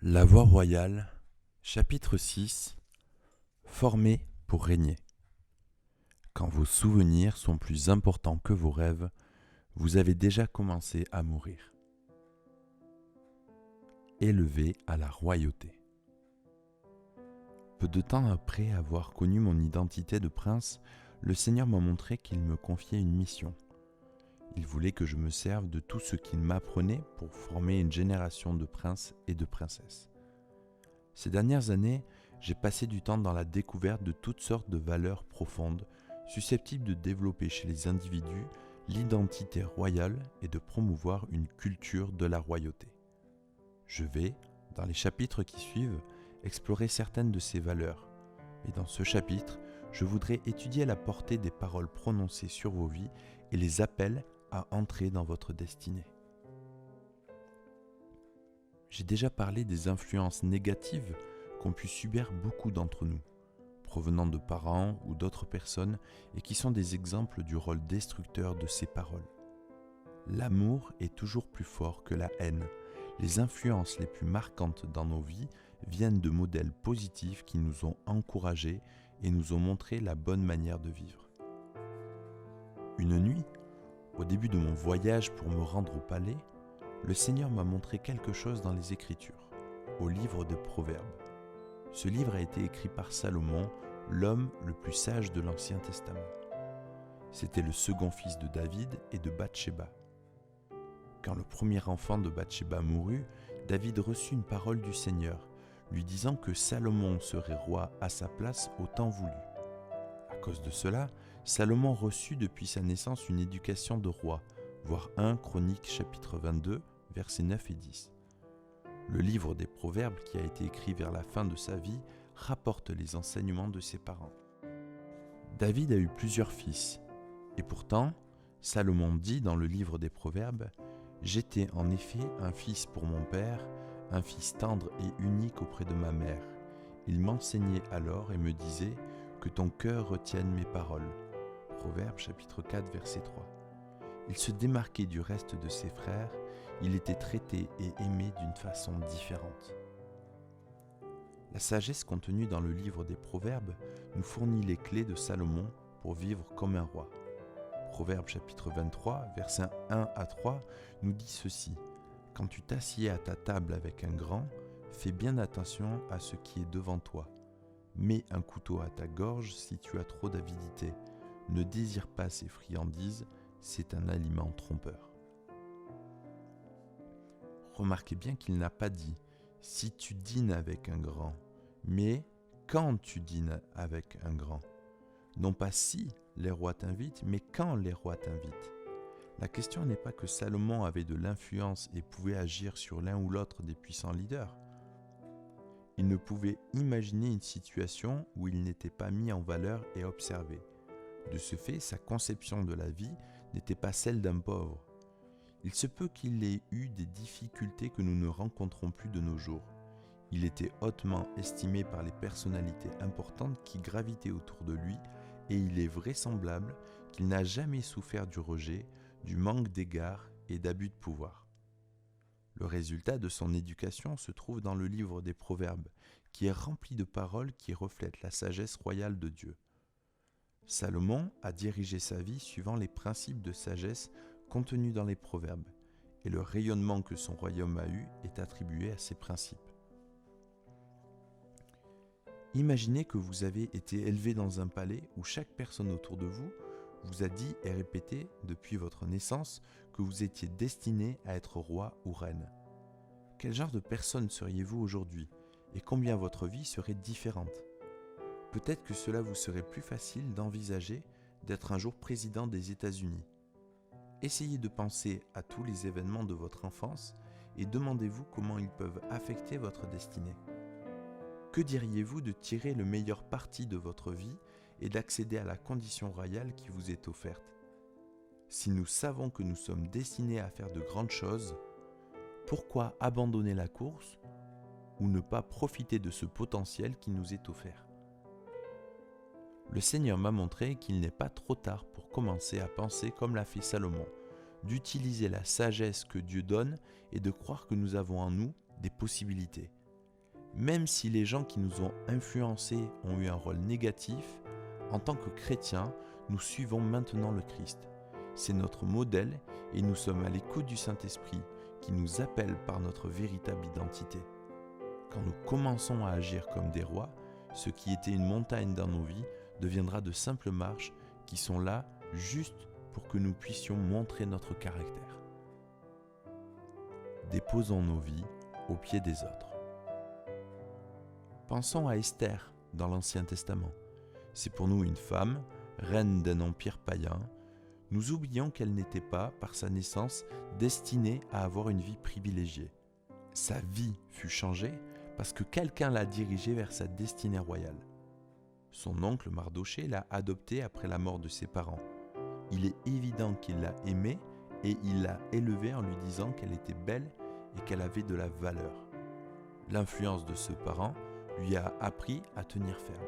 La voie royale, chapitre 6. Formé pour régner. Quand vos souvenirs sont plus importants que vos rêves, vous avez déjà commencé à mourir. Élevé à la royauté. Peu de temps après avoir connu mon identité de prince, le Seigneur m'a montré qu'il me confiait une mission. Il voulait que je me serve de tout ce qu'il m'apprenait pour former une génération de princes et de princesses. Ces dernières années, j'ai passé du temps dans la découverte de toutes sortes de valeurs profondes, susceptibles de développer chez les individus l'identité royale et de promouvoir une culture de la royauté. Je vais, dans les chapitres qui suivent, explorer certaines de ces valeurs. Et dans ce chapitre, je voudrais étudier la portée des paroles prononcées sur vos vies et les appels à entrer dans votre destinée. J'ai déjà parlé des influences négatives qu'ont pu subir beaucoup d'entre nous, provenant de parents ou d'autres personnes et qui sont des exemples du rôle destructeur de ces paroles. L'amour est toujours plus fort que la haine. Les influences les plus marquantes dans nos vies viennent de modèles positifs qui nous ont encouragés et nous ont montré la bonne manière de vivre. Une nuit, au début de mon voyage pour me rendre au palais, le Seigneur m'a montré quelque chose dans les Écritures, au livre des Proverbes. Ce livre a été écrit par Salomon, l'homme le plus sage de l'Ancien Testament. C'était le second fils de David et de Bathsheba. Quand le premier enfant de Bathsheba mourut, David reçut une parole du Seigneur, lui disant que Salomon serait roi à sa place au temps voulu. À cause de cela, Salomon reçut depuis sa naissance une éducation de roi, voir 1 Chroniques chapitre 22, versets 9 et 10. Le livre des Proverbes, qui a été écrit vers la fin de sa vie, rapporte les enseignements de ses parents. David a eu plusieurs fils, et pourtant, Salomon dit dans le livre des Proverbes « J'étais en effet un fils pour mon père, un fils tendre et unique auprès de ma mère. Il m'enseignait alors et me disait « Que ton cœur retienne mes paroles. » Proverbes chapitre 4, verset 3. Il se démarquait du reste de ses frères, il était traité et aimé d'une façon différente. La sagesse contenue dans le livre des Proverbes nous fournit les clés de Salomon pour vivre comme un roi. Proverbes chapitre 23, versets 1 à 3 nous dit ceci : « Quand tu t'assieds à ta table avec un grand, fais bien attention à ce qui est devant toi. Mets un couteau à ta gorge si tu as trop d'avidité. Ne désire pas ces friandises, c'est un aliment trompeur. » Remarquez bien qu'il n'a pas dit « si tu dînes avec un grand », mais « quand tu dînes avec un grand ». Non pas si les rois t'invitent, mais quand les rois t'invitent. La question n'est pas que Salomon avait de l'influence et pouvait agir sur l'un ou l'autre des puissants leaders. Il ne pouvait imaginer une situation où il n'était pas mis en valeur et observé. De ce fait, sa conception de la vie n'était pas celle d'un pauvre. Il se peut qu'il ait eu des difficultés que nous ne rencontrons plus de nos jours. Il était hautement estimé par les personnalités importantes qui gravitaient autour de lui et il est vraisemblable qu'il n'a jamais souffert du rejet, du manque d'égard et d'abus de pouvoir. Le résultat de son éducation se trouve dans le livre des Proverbes, qui est rempli de paroles qui reflètent la sagesse royale de Dieu. Salomon a dirigé sa vie suivant les principes de sagesse contenus dans les Proverbes, et le rayonnement que son royaume a eu est attribué à ces principes. Imaginez que vous avez été élevé dans un palais où chaque personne autour de vous vous a dit et répété depuis votre naissance que vous étiez destiné à être roi ou reine. Quel genre de personne seriez-vous aujourd'hui et combien votre vie serait différente ? Peut-être que cela vous serait plus facile d'envisager d'être un jour président des États-Unis. Essayez de penser à tous les événements de votre enfance et demandez-vous comment ils peuvent affecter votre destinée. Que diriez-vous de tirer le meilleur parti de votre vie et d'accéder à la condition royale qui vous est offerte ? Si nous savons que nous sommes destinés à faire de grandes choses, pourquoi abandonner la course ou ne pas profiter de ce potentiel qui nous est offert ? Le Seigneur m'a montré qu'il n'est pas trop tard pour commencer à penser comme l'a fait Salomon, d'utiliser la sagesse que Dieu donne et de croire que nous avons en nous des possibilités. Même si les gens qui nous ont influencés ont eu un rôle négatif, en tant que chrétiens, nous suivons maintenant le Christ. C'est notre modèle et nous sommes à l'écoute du Saint-Esprit qui nous appelle par notre véritable identité. Quand nous commençons à agir comme des rois, ce qui était une montagne dans nos vies deviendra de simples marches qui sont là juste pour que nous puissions montrer notre caractère. Déposons nos vies aux pieds des autres. Pensons à Esther dans l'Ancien Testament. C'est pour nous une femme, reine d'un empire païen. Nous oublions qu'elle n'était pas, par sa naissance, destinée à avoir une vie privilégiée. Sa vie fut changée parce que quelqu'un l'a dirigée vers sa destinée royale. Son oncle Mardochée l'a adoptée après la mort de ses parents. Il est évident qu'il l'a aimée et il l'a élevée en lui disant qu'elle était belle et qu'elle avait de la valeur. L'influence de ce parent lui a appris à tenir ferme.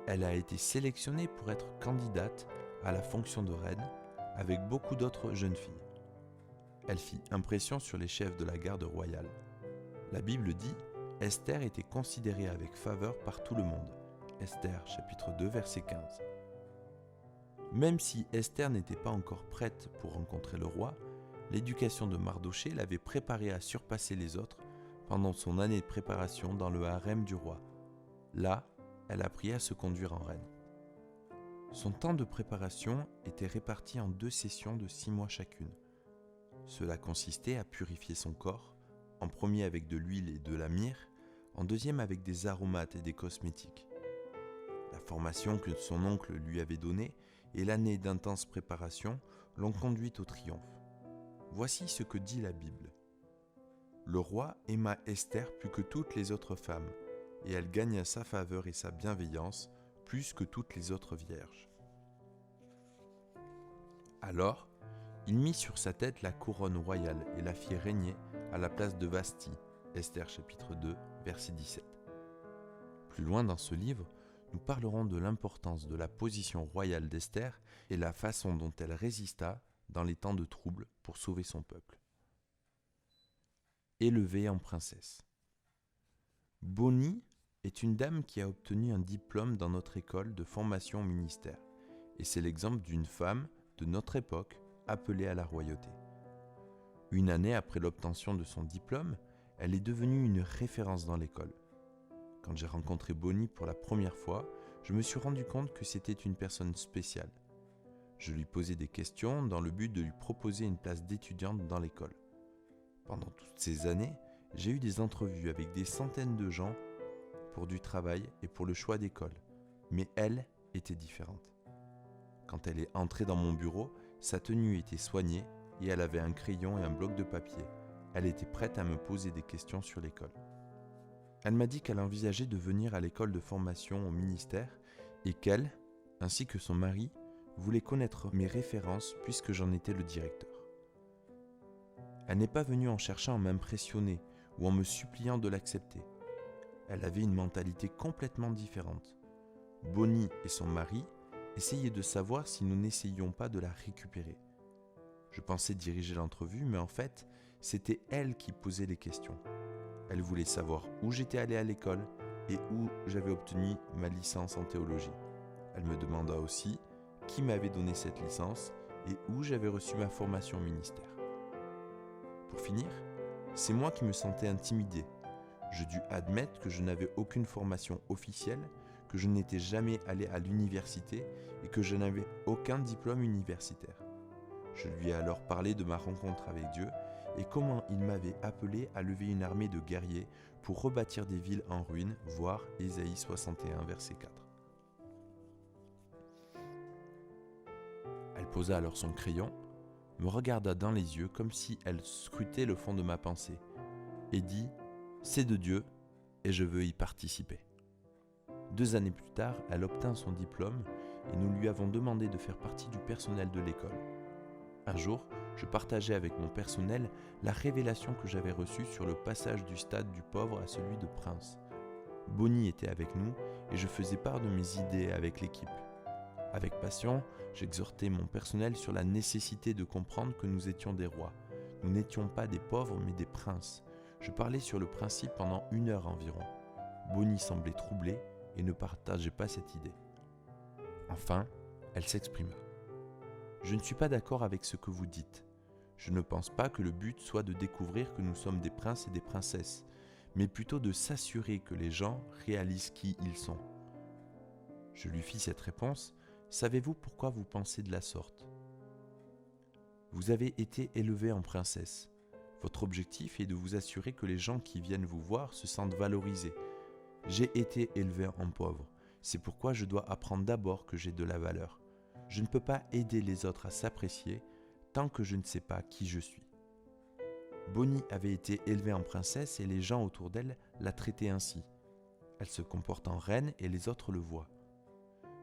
Elle a été sélectionnée pour être candidate à la fonction de reine avec beaucoup d'autres jeunes filles. Elle fit impression sur les chefs de la garde royale. La Bible dit « Esther était considérée avec faveur par tout le monde ». Esther chapitre 2 verset 15. Même si Esther n'était pas encore prête pour rencontrer le roi, l'éducation de Mardochée l'avait préparée à surpasser les autres pendant son année de préparation dans le harem du roi. Là, elle apprit à se conduire en reine. Son temps de préparation était réparti en 2 sessions de 6 mois chacune. Cela consistait à purifier son corps, en premier avec de l'huile et de la myrrhe, en deuxième avec des aromates et des cosmétiques. La formation que son oncle lui avait donnée et l'année d'intense préparation l'ont conduite au triomphe. Voici ce que dit la Bible. Le roi aima Esther plus que toutes les autres femmes, et elle gagna sa faveur et sa bienveillance plus que toutes les autres vierges. Alors, il mit sur sa tête la couronne royale et la fit régner à la place de Vasthi, Esther chapitre 2, verset 17. Plus loin dans ce livre, nous parlerons de l'importance de la position royale d'Esther et la façon dont elle résista dans les temps de trouble pour sauver son peuple. Élevée en princesse. Bonnie est une dame qui a obtenu un diplôme dans notre école de formation au ministère, et c'est l'exemple d'une femme de notre époque appelée à la royauté. Une année après l'obtention de son diplôme, elle est devenue une référence dans l'école. Quand j'ai rencontré Bonnie pour la première fois, je me suis rendu compte que c'était une personne spéciale. Je lui posais des questions dans le but de lui proposer une place d'étudiante dans l'école. Pendant toutes ces années, j'ai eu des entrevues avec des centaines de gens pour du travail et pour le choix d'école, mais elle était différente. Quand elle est entrée dans mon bureau, sa tenue était soignée et elle avait un crayon et un bloc de papier. Elle était prête à me poser des questions sur l'école. Elle m'a dit qu'elle envisageait de venir à l'école de formation au ministère et qu'elle, ainsi que son mari, voulaient connaître mes références puisque j'en étais le directeur. Elle n'est pas venue en cherchant à m'impressionner ou en me suppliant de l'accepter. Elle avait une mentalité complètement différente. Bonnie et son mari essayaient de savoir si nous n'essayions pas de la récupérer. Je pensais diriger l'entrevue, mais en fait, c'était elle qui posait les questions. Elle voulait savoir où j'étais allé à l'école et où j'avais obtenu ma licence en théologie. Elle me demanda aussi qui m'avait donné cette licence et où j'avais reçu ma formation au ministère. Pour finir, c'est moi qui me sentais intimidé. Je dus admettre que je n'avais aucune formation officielle, que je n'étais jamais allé à l'université et que je n'avais aucun diplôme universitaire. Je lui ai alors parlé de ma rencontre avec Dieu et comment il m'avait appelé à lever une armée de guerriers pour rebâtir des villes en ruine, voir Ésaïe 61, verset 4. Elle posa alors son crayon, me regarda dans les yeux comme si elle scrutait le fond de ma pensée, et dit « C'est de Dieu et je veux y participer ». 2 années plus tard, elle obtint son diplôme et nous lui avons demandé de faire partie du personnel de l'école. Un jour, je partageais avec mon personnel la révélation que j'avais reçue sur le passage du stade du pauvre à celui de prince. Bonnie était avec nous et je faisais part de mes idées avec l'équipe. Avec passion, j'exhortais mon personnel sur la nécessité de comprendre que nous étions des rois. Nous n'étions pas des pauvres mais des princes. Je parlais sur le principe pendant 1 heure environ. Bonnie semblait troublée et ne partageait pas cette idée. Enfin, elle s'exprima. « Je ne suis pas d'accord avec ce que vous dites. Je ne pense pas que le but soit de découvrir que nous sommes des princes et des princesses, mais plutôt de s'assurer que les gens réalisent qui ils sont. » Je lui fis cette réponse. « Savez-vous pourquoi vous pensez de la sorte ? Vous avez été élevée en princesse. Votre objectif est de vous assurer que les gens qui viennent vous voir se sentent valorisés. J'ai été élevé en pauvre. C'est pourquoi je dois apprendre d'abord que j'ai de la valeur. Je ne peux pas aider les autres à s'apprécier tant que je ne sais pas qui je suis. » Bonnie avait été élevée en princesse et les gens autour d'elle la traitaient ainsi. Elle se comporte en reine et les autres le voient.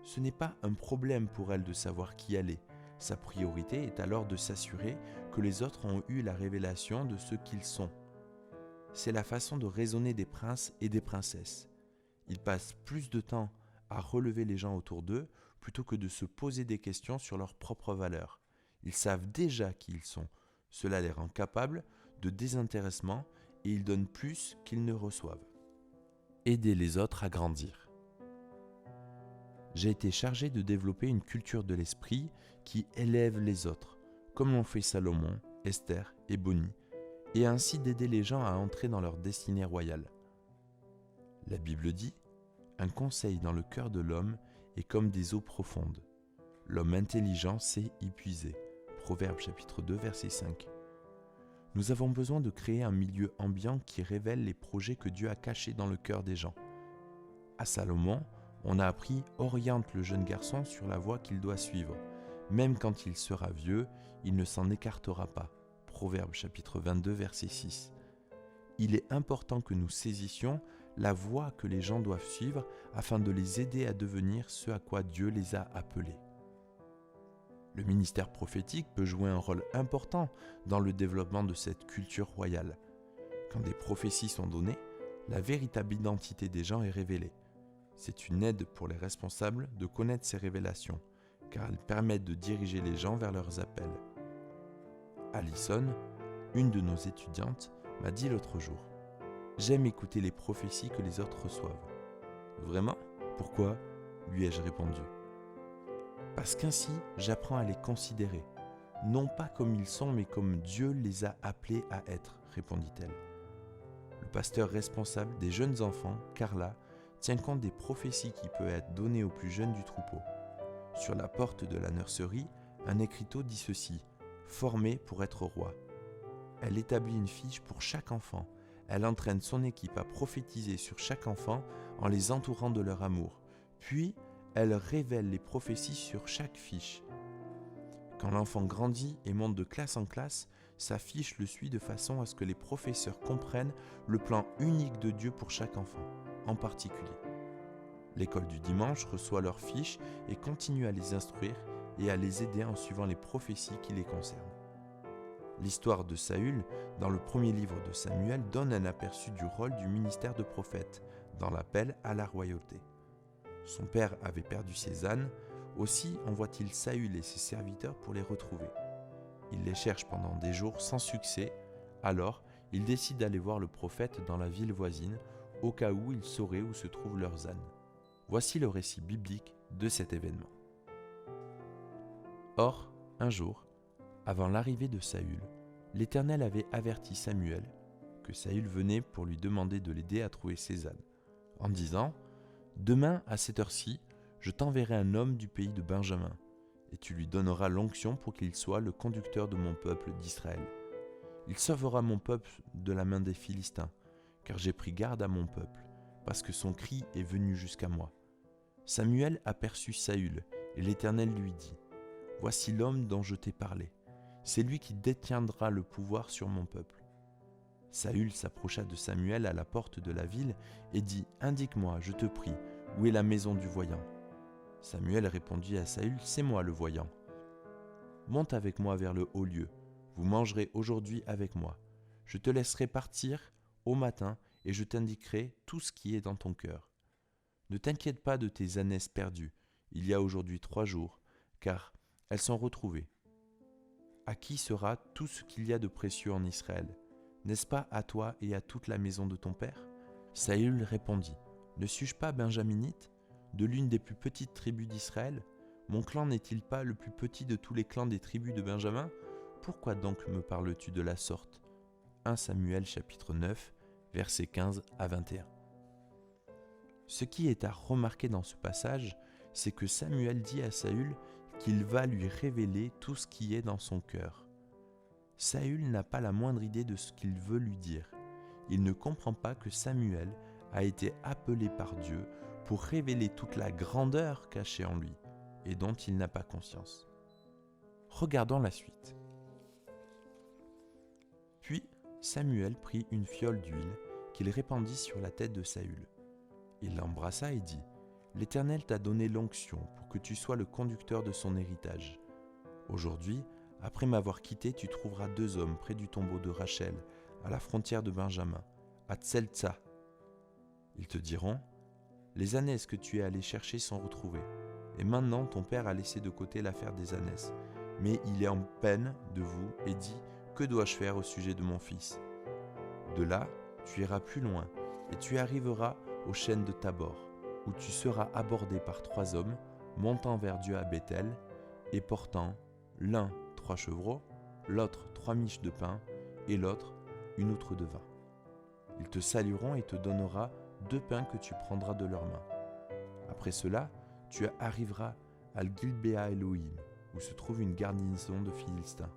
Ce n'est pas un problème pour elle de savoir qui elle est. Sa priorité est alors de s'assurer que les autres ont eu la révélation de ce qu'ils sont. C'est la façon de raisonner des princes et des princesses. Ils passent plus de temps à relever les gens autour d'eux plutôt que de se poser des questions sur leurs propres valeurs. Ils savent déjà qui ils sont. Cela les rend capables de désintéressement et ils donnent plus qu'ils ne reçoivent. Aider les autres à grandir. J'ai été chargé de développer une culture de l'esprit qui élève les autres, comme l'ont fait Salomon, Esther et Bonnie, et ainsi d'aider les gens à entrer dans leur destinée royale. La Bible dit « Un conseil dans le cœur de l'homme est comme des eaux profondes. L'homme intelligent sait y puiser. » Proverbe chapitre 2, verset 5. Nous avons besoin de créer un milieu ambiant qui révèle les projets que Dieu a cachés dans le cœur des gens. À Salomon, on a appris « Oriente le jeune garçon sur la voie qu'il doit suivre. Même quand il sera vieux, il ne s'en écartera pas. » Proverbe chapitre 22, verset 6. Il est important que nous saisissions la voie que les gens doivent suivre afin de les aider à devenir ce à quoi Dieu les a appelés. Le ministère prophétique peut jouer un rôle important dans le développement de cette culture royale. Quand des prophéties sont données, la véritable identité des gens est révélée. C'est une aide pour les responsables de connaître ces révélations, car elles permettent de diriger les gens vers leurs appels. Alison, une de nos étudiantes, m'a dit l'autre jour « J'aime écouter les prophéties que les autres reçoivent. » « Vraiment ? Pourquoi ? Lui ai-je répondu. « Parce qu'ainsi, j'apprends à les considérer, non pas comme ils sont, mais comme Dieu les a appelés à être, » répondit-elle. Le pasteur responsable des jeunes enfants, Carla, tient compte des prophéties qui peuvent être données aux plus jeunes du troupeau. Sur la porte de la nurserie, un écriteau dit ceci « Formé pour être roi ». Elle établit une fiche pour chaque enfant. Elle entraîne son équipe à prophétiser sur chaque enfant en les entourant de leur amour. Puis, elle révèle les prophéties sur chaque fiche. Quand l'enfant grandit et monte de classe en classe, sa fiche le suit de façon à ce que les professeurs comprennent le plan unique de Dieu pour chaque enfant, en particulier. L'école du dimanche reçoit leurs fiches et continue à les instruire et à les aider en suivant les prophéties qui les concernent. L'histoire de Saül, dans le premier livre de Samuel, donne un aperçu du rôle du ministère de prophète dans l'appel à la royauté. Son père avait perdu ses ânes, aussi envoie-t-il Saül et ses serviteurs pour les retrouver. Il les cherche pendant des jours sans succès, alors il décide d'aller voir le prophète dans la ville voisine, au cas où il saurait où se trouvent leurs ânes. Voici le récit biblique de cet événement. Or, un jour, avant l'arrivée de Saül, l'Éternel avait averti Samuel que Saül venait pour lui demander de l'aider à trouver ses ânes, en disant « Demain, à cette heure-ci, je t'enverrai un homme du pays de Benjamin, et tu lui donneras l'onction pour qu'il soit le conducteur de mon peuple d'Israël. Il sauvera mon peuple de la main des Philistins, car j'ai pris garde à mon peuple, parce que son cri est venu jusqu'à moi. » Samuel aperçut Saül, et l'Éternel lui dit « Voici l'homme dont je t'ai parlé. C'est lui qui détiendra le pouvoir sur mon peuple. » Saül s'approcha de Samuel à la porte de la ville et dit « Indique-moi, je te prie, où est la maison du voyant ?» Samuel répondit à Saül « C'est moi le voyant. Monte avec moi vers le haut lieu. Vous mangerez aujourd'hui avec moi. Je te laisserai partir au matin et je t'indiquerai tout ce qui est dans ton cœur. Ne t'inquiète pas de tes ânesses perdues. Il y a aujourd'hui 3 jours, car elles sont retrouvées. À qui sera tout ce qu'il y a de précieux en Israël ? N'est-ce pas à toi et à toute la maison de ton père ?» Saül répondit, « Ne suis-je pas benjaminite, de l'une des plus petites tribus d'Israël ? Mon clan n'est-il pas le plus petit de tous les clans des tribus de Benjamin ? Pourquoi donc me parles-tu de la sorte ?» 1 Samuel chapitre 9, versets 15 à 21. Ce qui est à remarquer dans ce passage, c'est que Samuel dit à Saül qu'il va lui révéler tout ce qui est dans son cœur. Saül n'a pas la moindre idée de ce qu'il veut lui dire. Il ne comprend pas que Samuel a été appelé par Dieu pour révéler toute la grandeur cachée en lui et dont il n'a pas conscience. Regardons la suite. Puis Samuel prit une fiole d'huile qu'il répandit sur la tête de Saül. Il l'embrassa et dit, « L'Éternel t'a donné l'onction pour que tu sois le conducteur de son héritage. Aujourd'hui, après m'avoir quitté, tu trouveras 2 hommes près du tombeau de Rachel, à la frontière de Benjamin, à Tseltsa. Ils te diront, « Les ânesses que tu es allé chercher sont retrouvées, et maintenant ton père a laissé de côté l'affaire des ânesses, mais il est en peine de vous et dit, « Que dois-je faire au sujet de mon fils ?» De là, tu iras plus loin, et tu arriveras aux chênes de Tabor, où tu seras abordé par 3 hommes, montant vers Dieu à Bethel, et portant l'un 3 chevreaux, l'autre 3 miches de pain, et l'autre une outre de vin. Ils te salueront et te donnera 2 pains que tu prendras de leurs mains. Après cela, tu arriveras à Gilbéa Elohim, où se trouve une garnison de Philistins.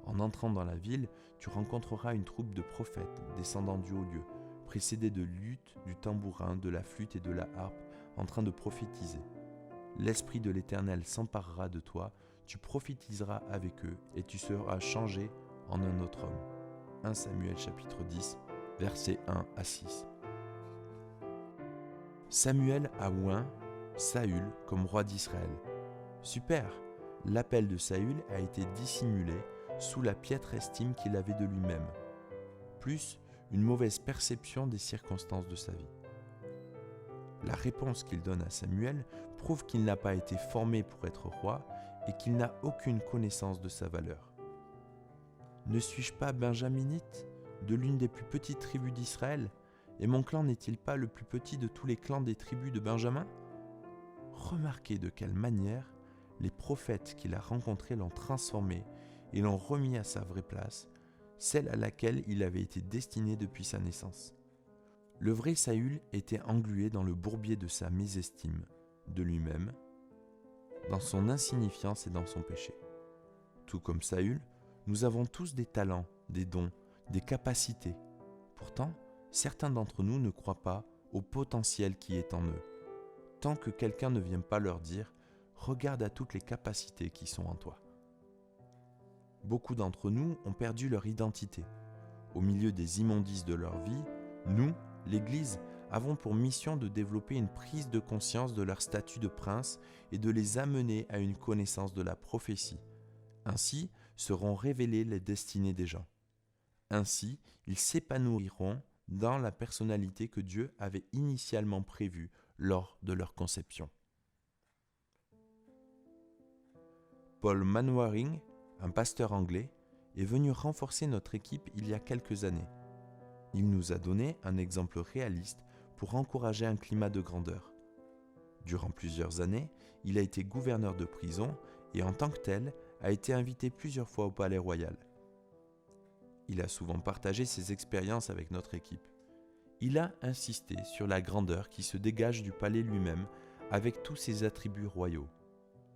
En entrant dans la ville, tu rencontreras une troupe de prophètes descendant du haut lieu, précédés de luth, du tambourin, de la flûte et de la harpe, en train de prophétiser. L'Esprit de l'Éternel s'emparera de toi, tu prophétiseras avec eux et tu seras changé en un autre homme. 1 Samuel chapitre 10, versets 1 à 6. Samuel a oint Saül comme roi d'Israël. Super! L'appel de Saül a été dissimulé sous la piètre estime qu'il avait de lui-même, plus une mauvaise perception des circonstances de sa vie. La réponse qu'il donne à Samuel prouve qu'il n'a pas été formé pour être roi et qu'il n'a aucune connaissance de sa valeur. Ne suis-je pas benjaminite, de l'une des plus petites tribus d'Israël, et mon clan n'est-il pas le plus petit de tous les clans des tribus de Benjamin ? Remarquez de quelle manière les prophètes qu'il a rencontrés l'ont transformé et l'ont remis à sa vraie place, celle à laquelle il avait été destiné depuis sa naissance. Le vrai Saül était englué dans le bourbier de sa mésestime de lui-même, dans son insignifiance et dans son péché. Tout comme Saül, nous avons tous des talents, des dons, des capacités. Pourtant, certains d'entre nous ne croient pas au potentiel qui est en eux, tant que quelqu'un ne vient pas leur dire « Regarde à toutes les capacités qui sont en toi ». Beaucoup d'entre nous ont perdu leur identité. Au milieu des immondices de leur vie, nous, l'Église, avons pour mission de développer une prise de conscience de leur statut de prince et de les amener à une connaissance de la prophétie. Ainsi seront révélées les destinées des gens. Ainsi, ils s'épanouiront dans la personnalité que Dieu avait initialement prévue lors de leur conception. Paul Manwaring, un pasteur anglais, est venu renforcer notre équipe il y a quelques années. Il nous a donné un exemple réaliste pour encourager un climat de grandeur. Durant plusieurs années, il a été gouverneur de prison et en tant que tel, a été invité plusieurs fois au Palais Royal. Il a souvent partagé ses expériences avec notre équipe. Il a insisté sur la grandeur qui se dégage du palais lui-même avec tous ses attributs royaux.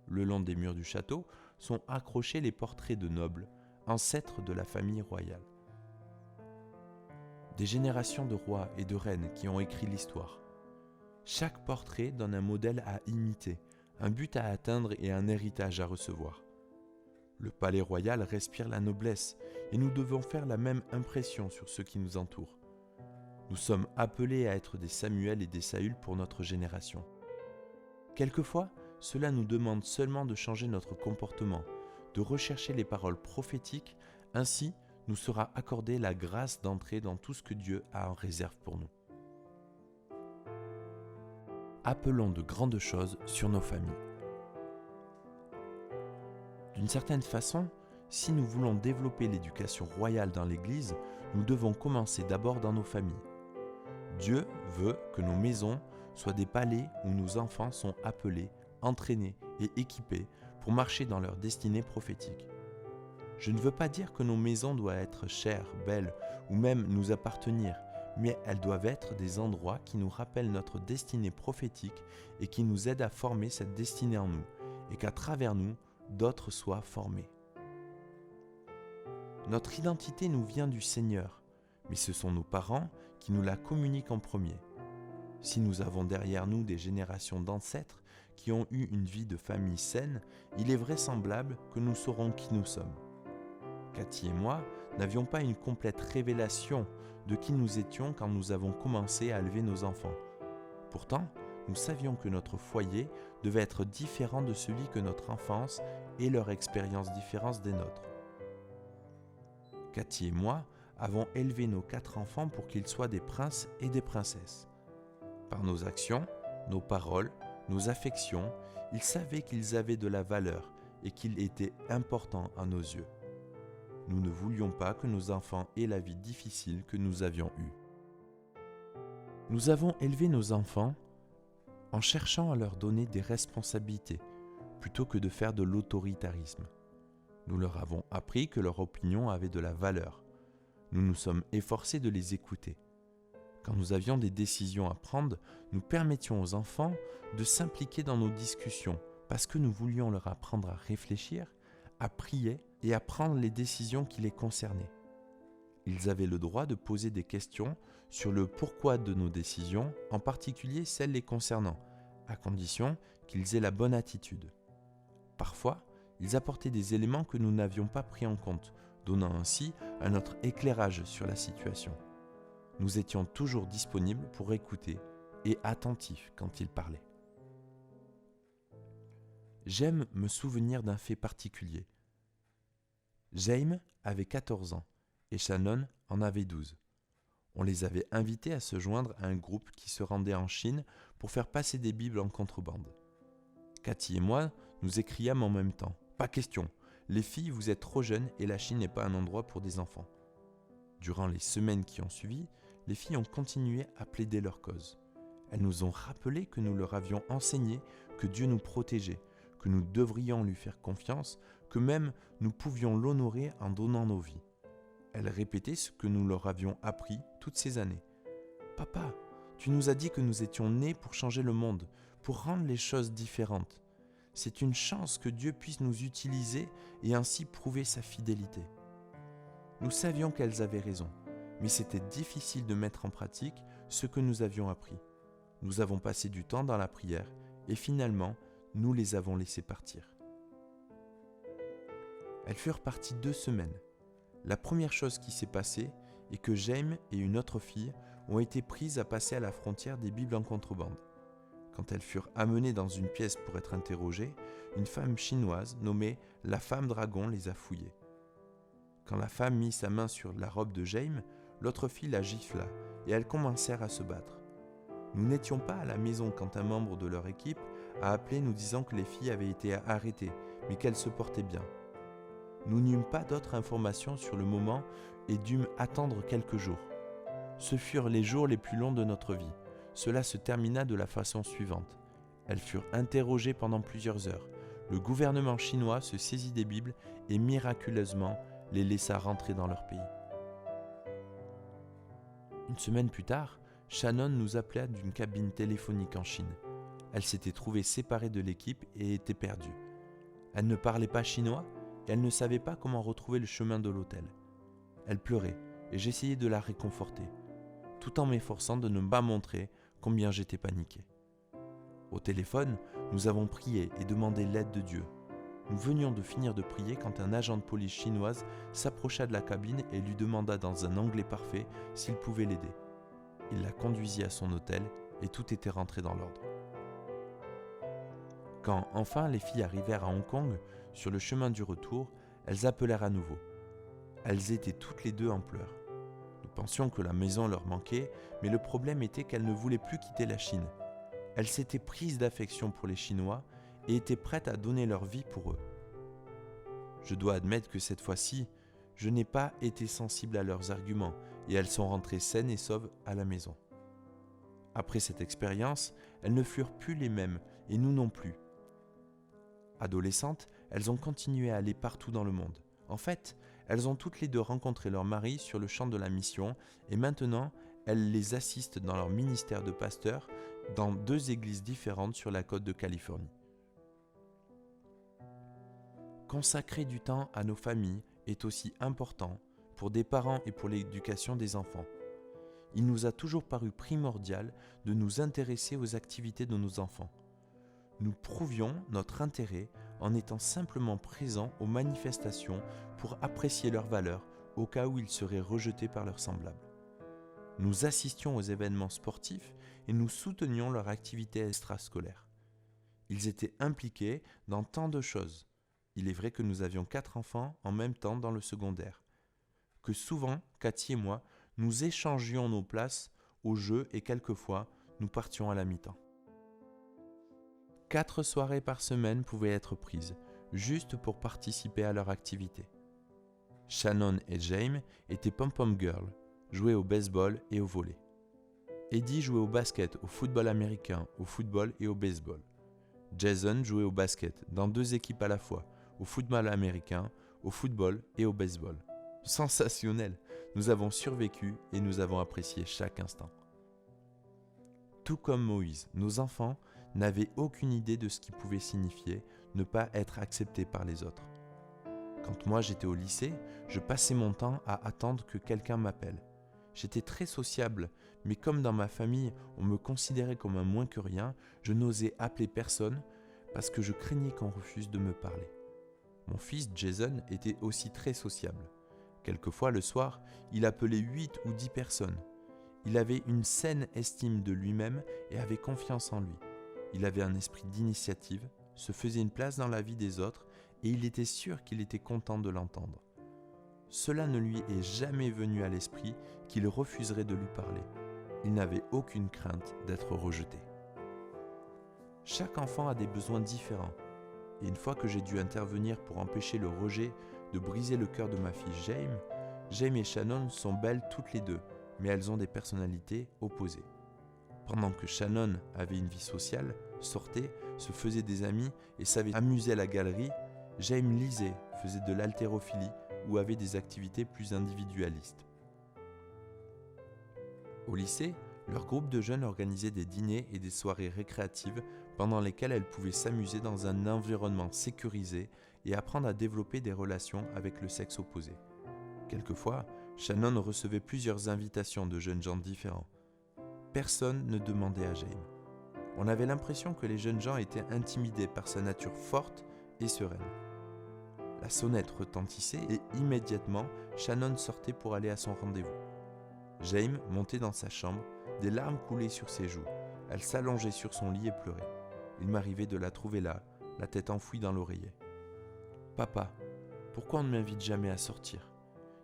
Le long des murs du château sont accrochés les portraits de nobles, ancêtres de la famille royale. Des générations de rois et de reines qui ont écrit l'histoire. Chaque portrait donne un modèle à imiter, un but à atteindre et un héritage à recevoir. Le palais royal respire la noblesse et nous devons faire la même impression sur ceux qui nous entourent. Nous sommes appelés à être des Samuel et des Saül pour notre génération. Quelquefois, cela nous demande seulement de changer notre comportement, de rechercher les paroles prophétiques, ainsi nous sera accordée la grâce d'entrer dans tout ce que Dieu a en réserve pour nous. Appelons de grandes choses sur nos familles. D'une certaine façon, Si nous voulons développer l'éducation royale dans l'Église, nous devons commencer d'abord dans nos familles. Dieu veut que nos maisons soient des palais où nos enfants sont appelés, entraînés et équipés pour marcher dans leur destinée prophétique. Je ne veux pas dire que nos maisons doivent être chères, belles ou même nous appartenir, mais elles doivent être des endroits qui nous rappellent notre destinée prophétique et qui nous aident à former cette destinée en nous, et qu'à travers nous, d'autres soient formés. Notre identité nous vient du Seigneur, mais ce sont nos parents qui nous la communiquent en premier. Si nous avons derrière nous des générations d'ancêtres qui ont eu une vie de famille saine, il est vraisemblable que nous saurons qui nous sommes. Cathy et moi n'avions pas une complète révélation de qui nous étions quand nous avons commencé à élever nos enfants. Pourtant, nous savions que notre foyer devait être différent de celui que notre enfance et leur expérience différente des nôtres. Cathy et moi avons élevé nos 4 enfants pour qu'ils soient des princes et des princesses. Par nos actions, nos paroles, nos affections, ils savaient qu'ils avaient de la valeur et qu'ils étaient importants à nos yeux. Nous ne voulions pas que nos enfants aient la vie difficile que nous avions eue. Nous avons élevé nos enfants en cherchant à leur donner des responsabilités plutôt que de faire de l'autoritarisme. Nous leur avons appris que leur opinion avait de la valeur. Nous nous sommes efforcés de les écouter. Quand nous avions des décisions à prendre, nous permettions aux enfants de s'impliquer dans nos discussions parce que nous voulions leur apprendre à réfléchir, à prier et à prendre les décisions qui les concernaient. Ils avaient le droit de poser des questions sur le pourquoi de nos décisions, en particulier celles les concernant, à condition qu'ils aient la bonne attitude. Parfois, ils apportaient des éléments que nous n'avions pas pris en compte, donnant ainsi un autre éclairage sur la situation. Nous étions toujours disponibles pour écouter et attentifs quand ils parlaient. J'aime me souvenir d'un fait particulier. Jaime avait 14 ans et Shannon en avait 12. On les avait invités à se joindre à un groupe qui se rendait en Chine pour faire passer des Bibles en contrebande. Cathy et moi nous écriâmes en même temps. Pas question, les filles vous êtes trop jeunes et la Chine n'est pas un endroit pour des enfants. Durant les semaines qui ont suivi, les filles ont continué à plaider leur cause. Elles nous ont rappelé que nous leur avions enseigné que Dieu nous protégeait, que nous devrions lui faire confiance, que même nous pouvions l'honorer en donnant nos vies. Elles répétaient ce que nous leur avions appris toutes ces années. « Papa, tu nous as dit que nous étions nés pour changer le monde, pour rendre les choses différentes. C'est une chance que Dieu puisse nous utiliser et ainsi prouver sa fidélité. » Nous savions qu'elles avaient raison, mais c'était difficile de mettre en pratique ce que nous avions appris. Nous avons passé du temps dans la prière et finalement, nous les avons laissées partir. Elles furent parties 2 semaines. La première chose qui s'est passée est que Jaime et une autre fille ont été prises à passer à la frontière des Bibles en contrebande. Quand elles furent amenées dans une pièce pour être interrogées, une femme chinoise nommée la femme dragon les a fouillées. Quand la femme mit sa main sur la robe de Jaime, l'autre fille la gifla et elles commencèrent à se battre. Nous n'étions pas à la maison quand un membre de leur équipe a appelé nous disant que les filles avaient été arrêtées, mais qu'elles se portaient bien. Nous n'eûmes pas d'autres informations sur le moment et dûmes attendre quelques jours. Ce furent les jours les plus longs de notre vie. Cela se termina de la façon suivante. Elles furent interrogées pendant plusieurs heures. Le gouvernement chinois se saisit des Bibles et miraculeusement les laissa rentrer dans leur pays. Une semaine plus tard, Shannon nous appela d'une cabine téléphonique en Chine. Elle s'était trouvée séparée de l'équipe et était perdue. Elle ne parlait pas chinois et elle ne savait pas comment retrouver le chemin de l'hôtel. Elle pleurait et j'essayais de la réconforter, tout en m'efforçant de ne pas montrer combien j'étais paniqué. Au téléphone, nous avons prié et demandé l'aide de Dieu. Nous venions de finir de prier quand un agent de police chinoise s'approcha de la cabine et lui demanda dans un anglais parfait s'il pouvait l'aider. Il la conduisit à son hôtel et tout était rentré dans l'ordre. Quand enfin les filles arrivèrent à Hong Kong, sur le chemin du retour, elles appelèrent à nouveau. Elles étaient toutes les deux en pleurs. Nous pensions que la maison leur manquait, mais le problème était qu'elles ne voulaient plus quitter la Chine. Elles s'étaient prises d'affection pour les Chinois et étaient prêtes à donner leur vie pour eux. Je dois admettre que cette fois-ci, je n'ai pas été sensible à leurs arguments et elles sont rentrées saines et sauves à la maison. Après cette expérience, elles ne furent plus les mêmes et nous non plus. Adolescentes, elles ont continué à aller partout dans le monde. En fait, elles ont toutes les deux rencontré leur mari sur le champ de la mission et maintenant, elles les assistent dans leur ministère de pasteur dans 2 églises différentes sur la côte de Californie. Consacrer du temps à nos familles est aussi important pour des parents et pour l'éducation des enfants. Il nous a toujours paru primordial de nous intéresser aux activités de nos enfants. Nous prouvions notre intérêt en étant simplement présents aux manifestations pour apprécier leurs valeurs au cas où ils seraient rejetés par leurs semblables. Nous assistions aux événements sportifs et nous soutenions leur activité extrascolaire. Ils étaient impliqués dans tant de choses. Il est vrai que nous avions 4 enfants en même temps dans le secondaire. Que souvent, Cathy et moi, nous échangions nos places au jeu et quelquefois, nous partions à la mi-temps. 4 soirées par semaine pouvaient être prises, juste pour participer à leur activité. Shannon et James étaient pom-pom girls, jouaient au baseball et au volley. Eddie jouait au basket, au football américain, au football et au baseball. Jason jouait au basket, dans 2 équipes à la fois, au football américain, au football et au baseball. Sensationnel! Nous avons survécu et nous avons apprécié chaque instant. Tout comme Moïse, nos enfants n'avaient aucune idée de ce qui pouvait signifier ne pas être accepté par les autres. Quand moi j'étais au lycée, je passais mon temps à attendre que quelqu'un m'appelle. J'étais très sociable, mais comme dans ma famille, on me considérait comme un moins que rien, je n'osais appeler personne parce que je craignais qu'on refuse de me parler. Mon fils Jason était aussi très sociable. Quelquefois le soir, il appelait 8 ou 10 personnes. Il avait une saine estime de lui-même et avait confiance en lui. Il avait un esprit d'initiative, se faisait une place dans la vie des autres et il était sûr qu'il était content de l'entendre. Cela ne lui est jamais venu à l'esprit qu'il refuserait de lui parler. Il n'avait aucune crainte d'être rejeté. Chaque enfant a des besoins différents. Et une fois que j'ai dû intervenir pour empêcher le rejet de briser le cœur de ma fille James et Shannon sont belles toutes les deux, mais elles ont des personnalités opposées. Pendant que Shannon avait une vie sociale, sortait, se faisait des amis et savait amuser à la galerie, James lisait, faisait de l'haltérophilie ou avait des activités plus individualistes. Au lycée, leur groupe de jeunes organisait des dîners et des soirées récréatives pendant lesquelles elles pouvaient s'amuser dans un environnement sécurisé et apprendre à développer des relations avec le sexe opposé. Quelquefois, Shannon recevait plusieurs invitations de jeunes gens différents. Personne ne demandait à James. On avait l'impression que les jeunes gens étaient intimidés par sa nature forte et sereine. La sonnette retentissait et immédiatement, Shannon sortait pour aller à son rendez-vous. James montait dans sa chambre, des larmes coulaient sur ses joues. Elle s'allongeait sur son lit et pleurait. Il m'arrivait de la trouver là, la tête enfouie dans l'oreiller. « Papa, pourquoi on ne m'invite jamais à sortir ?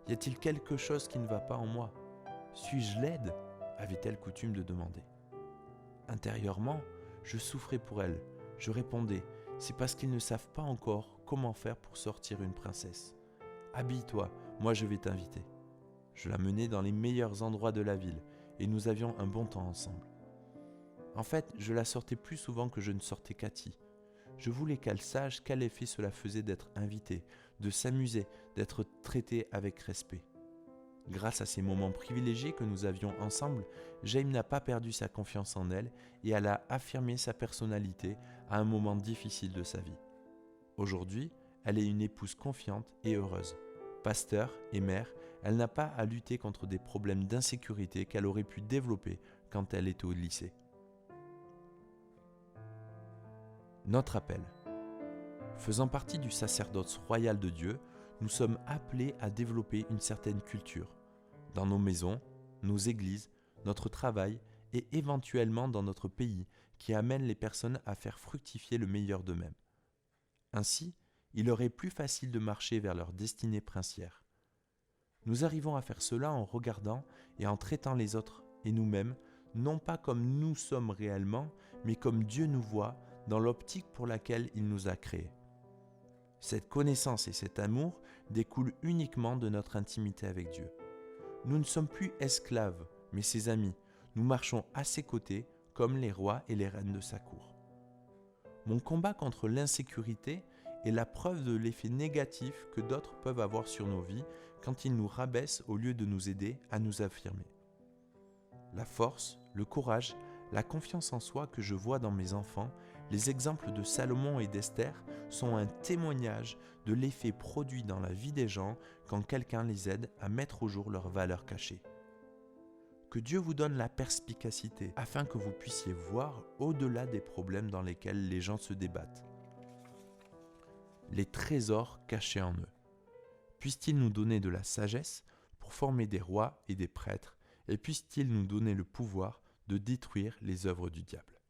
Y a-t-il quelque chose qui ne va pas en moi ? Suis-je laide ?» avait-elle coutume de demander. Intérieurement, je souffrais pour elle. Je répondais « C'est parce qu'ils ne savent pas encore comment faire pour sortir une princesse. Habille-toi, moi je vais t'inviter. » Je la menais dans les meilleurs endroits de la ville et nous avions un bon temps ensemble. En fait, je la sortais plus souvent que je ne sortais Cathy. Je voulais qu'elle sache quel effet cela faisait d'être invitée, de s'amuser, d'être traitée avec respect. Grâce à ces moments privilégiés que nous avions ensemble, Jaime n'a pas perdu sa confiance en elle et elle a affirmé sa personnalité à un moment difficile de sa vie. Aujourd'hui, elle est une épouse confiante et heureuse. Pasteur et mère, elle n'a pas à lutter contre des problèmes d'insécurité qu'elle aurait pu développer quand elle était au lycée. Notre appel. Faisant partie du sacerdoce royal de Dieu, nous sommes appelés à développer une certaine culture, dans nos maisons, nos églises, notre travail et éventuellement dans notre pays, qui amène les personnes à faire fructifier le meilleur d'eux-mêmes. Ainsi, il leur est plus facile de marcher vers leur destinée princière. Nous arrivons à faire cela en regardant et en traitant les autres et nous-mêmes, non pas comme nous sommes réellement, mais comme Dieu nous voit dans l'optique pour laquelle il nous a créés. Cette connaissance et cet amour découlent uniquement de notre intimité avec Dieu. Nous ne sommes plus esclaves, mais ses amis. Nous marchons à ses côtés comme les rois et les reines de sa cour. Mon combat contre l'insécurité est la preuve de l'effet négatif que d'autres peuvent avoir sur nos vies quand ils nous rabaissent au lieu de nous aider à nous affirmer. La force, le courage, la confiance en soi que je vois dans mes enfants, les exemples de Salomon et d'Esther sont un témoignage de l'effet produit dans la vie des gens quand quelqu'un les aide à mettre au jour leurs valeurs cachées. Que Dieu vous donne la perspicacité afin que vous puissiez voir au-delà des problèmes dans lesquels les gens se débattent. Les trésors cachés en eux. Puisse-t-il nous donner de la sagesse pour former des rois et des prêtres, et puisse-t-il nous donner le pouvoir de détruire les œuvres du diable.